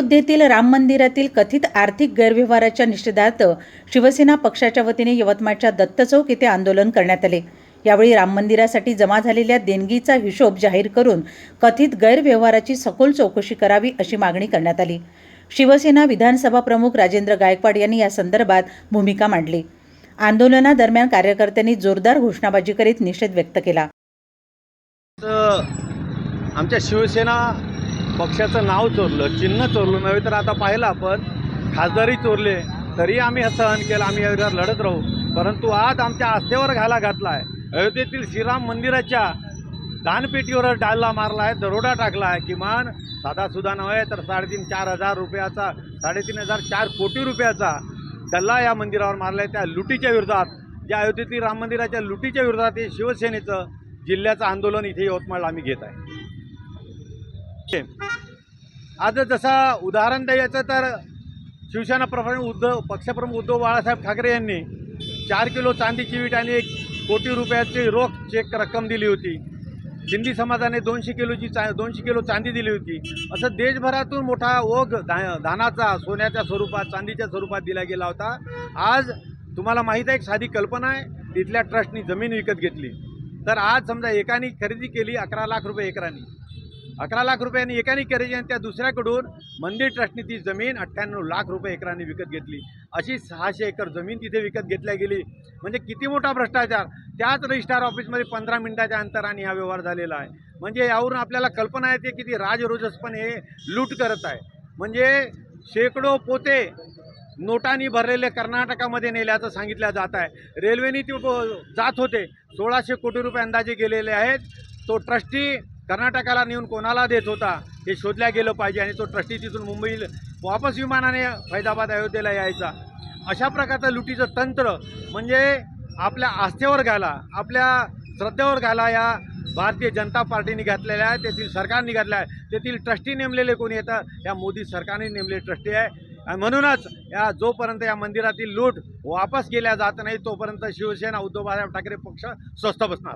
अयोध्येतील राम मंदिरातील कथित आर्थिक गैरव्यवहाराच्या निषेधार्थ शिवसेना पक्षाच्या वतीने यवतमाळच्या दत्त चौक येथे आंदोलन करण्यात आले। यावेळी राम मंदिरासाठी जमा झालेल्या देणगीचा हिशोब जाहीर करून कथित गैरव्यवहाराची सखोल चौकशी करावी अशी मागणी करण्यात आली। शिवसेना विधानसभा प्रमुख राजेंद्र गायकवाड यांनी या संदर्भात भूमिका मांडली। आंदोलनादरम्यान कार्यकर्त्यांनी जोरदार घोषणाबाजी करीत निषेध व्यक्त केला। आमच्या शिवसेना पक्षाचं नाव चोरलं, चिन्ह चोरलं नव्हे तर आता पाहिलं आपण खासदारी चोरले तरी आम्ही हे सहन केलं, आम्ही यावर लढत राहू। परंतु आज आमच्या आस्थेवर घाला घातला आहे। अयोध्येतील श्रीराम मंदिराच्या दानपेटीवर डालला मारला आहे, दरोडा टाकला आहे। किमान साधासुद्धा नव्हे तर 3,500-4,000 रुपयाचा 3,500-4 कोटी रुपयाचा डल्ला या मंदिरावर मारला आहे। त्या लुटीच्या विरोधात, ज्या अयोध्येतील राम मंदिराच्या लुटीच्या विरोधात हे शिवसेनेचं जिल्ह्याचं आंदोलन इथे यवतमाळला आम्ही घेत आहे। आज जसा उदाहरण द्यायचं तर शिवसेना पक्षप्रमुख उद्धव बाळासाहेब ठाकरे यांनी 4 किलो चांदीची वीट आणि 1 कोटी रुपयाची रोख चेक रक्कम दिली होती। सिंधी समाजाने 200 किलो चांदी दिली होती। असं देशभरातून मोठा ओघ धानाचा सोन्याच्या स्वरूपात, चांदीच्या स्वरूपात दिला गेला होता। आज तुम्हाला माहीत आहे, एक साधी कल्पना आहे, तिथल्या ट्रस्टनी जमीन विकत घेतली। तर आज समजा एकाने खरेदी केली 11 लाख रुपये एकरांनी, 11 लाख रुपयांनी एकाने खरेदी आणि त्या दुसऱ्याकडून मंदिर ट्रस्टनी ती जमीन 98 लाख रुपये एकरांनी विकत घेतली। अशी 600 एकर जमीन तिथे विकत घेतल्या गेली। म्हणजे किती मोठा भ्रष्टाचार! त्याच रजिस्ट्रार ऑफिसमध्ये 15 मिनिटाच्या अंतराने हा व्यवहार झालेला आहे। म्हणजे यावरून आपल्याला कल्पना येते की ती राजरोजसपणे हे लूट करत आहे। म्हणजे शेकडो पोते नोटांनी भरलेले कर्नाटकामध्ये नेल्याचं सांगितलं जात आहे। रेल्वेने ते जात होते, 1600 कोटी रुपये अंदाजे गेलेले आहेत। तो ट्रस्टी कर्नाटकाला नेऊन कोणाला देत होता हे शोधल्या गेलं पाहिजे आणि तो ट्रस्टी तिथून मुंबईला वापस विमानाने फैजाबाद अयोध्येला यायचा। अशा प्रकारचं लुटीचं तंत्र म्हणजे आपल्या आस्थेवर घाला, आपल्या श्रद्धेवर घाला या भारतीय जनता पार्टीने घातलेल्या आहे, तेथील सरकारने घातल्या आहे। तेथील ट्रस्टी नेमलेले कोणी येतात, या मोदी सरकारने नेमलेले ट्रस्टी आहे। आणि म्हणूनच जोपर्यंत या मंदिरातील लूट वापस केल्या जात नाही तोपर्यंत शिवसेना उद्धव बाळासाहेब ठाकरे पक्ष स्वस्थ बसणार।